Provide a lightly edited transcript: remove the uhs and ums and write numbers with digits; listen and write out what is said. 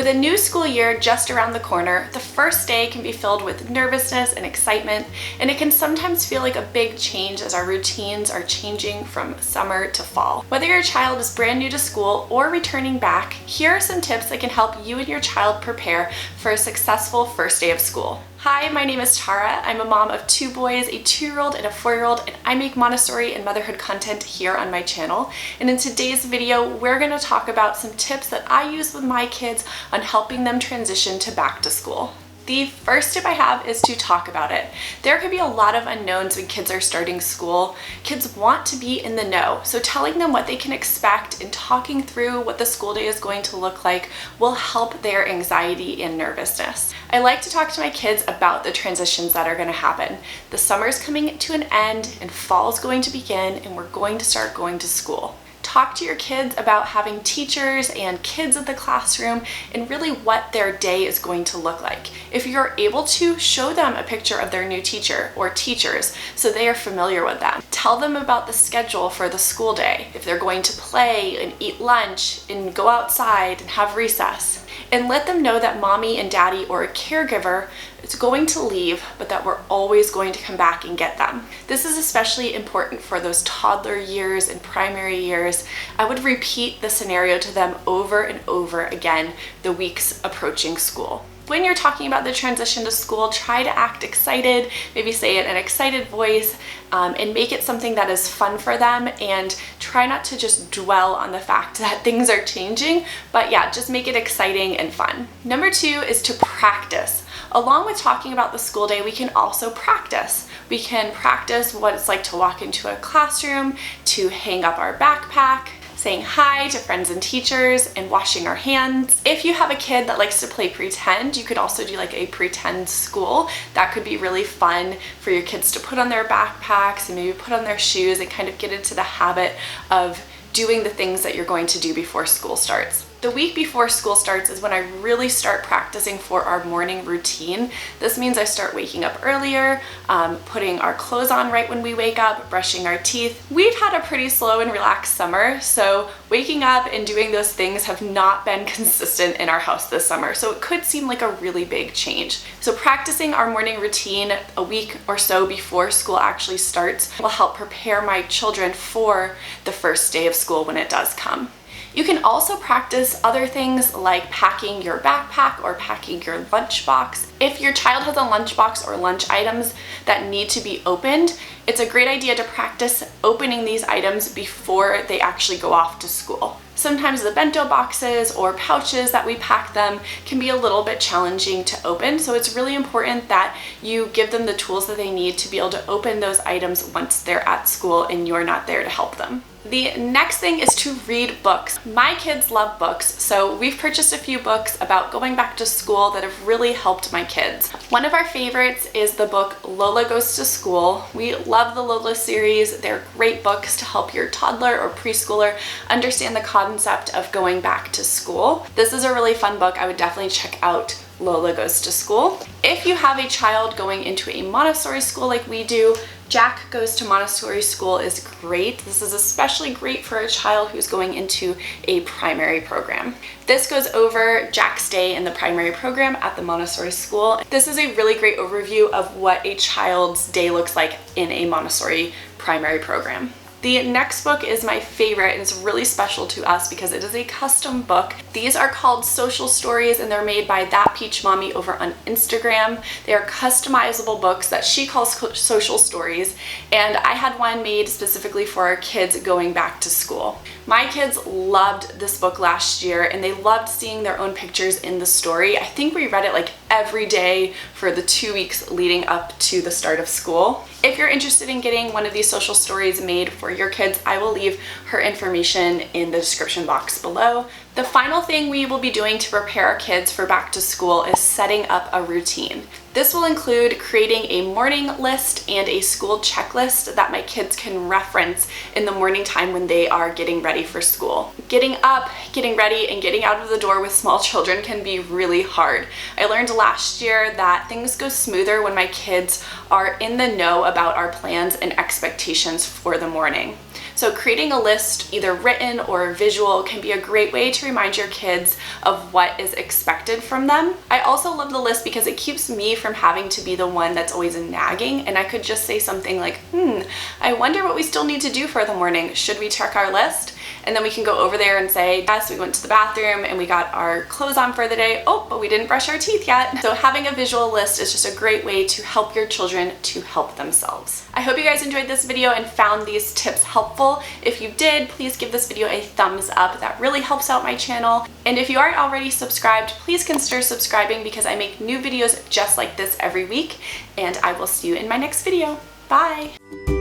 With a new school year just around the corner, the first day can be filled with nervousness and excitement, and it can sometimes feel like a big change as our routines are changing from summer to fall. Whether your child is brand new to school or returning back, here are some tips that can help you and your child prepare for a successful first day of school. Hi, my name is Tara. I'm a mom of 2 boys, a 2-year-old and a 4-year-old, and I make Montessori and motherhood content here on my channel. And in today's video, we're going to talk about some tips that I use with my kids on helping them transition to back to school. The first tip I have is to talk about it. There can be a lot of unknowns when kids are starting school. Kids want to be in the know, so telling them what they can expect and talking through what the school day is going to look like will help their anxiety and nervousness. I like to talk to my kids about the transitions that are going to happen. The summer's coming to an end and fall is going to begin, and we're going to start going to school. Talk to your kids about having teachers and kids at the classroom and really what their day is going to look like. If you're able to, show them a picture of their new teacher or teachers so they are familiar with them. Tell them about the schedule for the school day, if they're going to play and eat lunch and go outside and have recess. And let them know that mommy and daddy or a caregiver is going to leave, but that we're always going to come back and get them. This is especially important for those toddler years and primary years. I would repeat the scenario to them over and over again the weeks approaching school. When you're talking about the transition to school, try to act excited, maybe say it in an excited voice, and make it something that is fun for them, and try not to just dwell on the fact that things are changing, but yeah, just make it exciting and fun. Number 2 is to practice. Along with talking about the school day, we can also practice. We can practice what it's like to walk into a classroom, to hang up our backpack, saying hi to friends and teachers, and washing our hands. If you have a kid that likes to play pretend, you could also do like a pretend school. That could be really fun for your kids to put on their backpacks and maybe put on their shoes and kind of get into the habit of doing the things that you're going to do before school starts. The week before school starts is when I really start practicing for our morning routine. This means I start waking up earlier, putting our clothes on right when we wake up, brushing our teeth. We've had a pretty slow and relaxed summer, so waking up and doing those things have not been consistent in our house this summer, so it could seem like a really big change. So practicing our morning routine a week or so before school actually starts will help prepare my children for the first day of school when it does come. You can also practice other things like packing your backpack or packing your lunchbox. If your child has a lunchbox or lunch items that need to be opened, it's a great idea to practice opening these items before they actually go off to school. Sometimes the bento boxes or pouches that we pack them can be a little bit challenging to open, so it's really important that you give them the tools that they need to be able to open those items once they're at school and you're not there to help them. The next thing is to read books. My kids love books, so we've purchased a few books about going back to school that have really helped my kids. One of our favorites is the book Lola Goes to School. We love the Lola series. They're great books to help your toddler or preschooler understand the concept of going back to school. This is a really fun book. I would definitely check out Lola Goes to School. If you have a child going into a Montessori school like we do, Jack Goes to Montessori School is great. This is especially great for a child who's going into a primary program. This goes over Jack's day in the primary program at the Montessori school. This is a really great overview of what a child's day looks like in a Montessori primary program. The next book is my favorite, and it's really special to us because it is a custom book. These are called Social Stories, and they're made by That Peach Mommy over on Instagram. They are customizable books that she calls social stories, and I had one made specifically for our kids going back to school. My kids loved this book last year, and they loved seeing their own pictures in the story. I think we read it like every day for the 2 weeks leading up to the start of school. If you're interested in getting one of these social stories made for your kids, I will leave her information in the description box below. The final thing we will be doing to prepare our kids for back to school is setting up a routine. This will include creating a morning list and a school checklist that my kids can reference in the morning time when they are getting ready for school. Getting up, getting ready, and getting out of the door with small children can be really hard. I learned last year that things go smoother when my kids are in the know about our plans and expectations for the morning. So creating a list, either written or visual, can be a great way to remind your kids of what is expected from them. I also love the list because it keeps me from having to be the one that's always nagging, and I could just say something like, I wonder what we still need to do for the morning. Should we check our list? And then we can go over there and say, yes, we went to the bathroom and we got our clothes on for the day. Oh, but we didn't brush our teeth yet. So having a visual list is just a great way to help your children to help themselves. I hope you guys enjoyed this video and found these tips helpful. If you did, please give this video a thumbs up. That really helps out my channel. And if you aren't already subscribed, please consider subscribing because I make new videos just like this every week. And I will see you in my next video. Bye.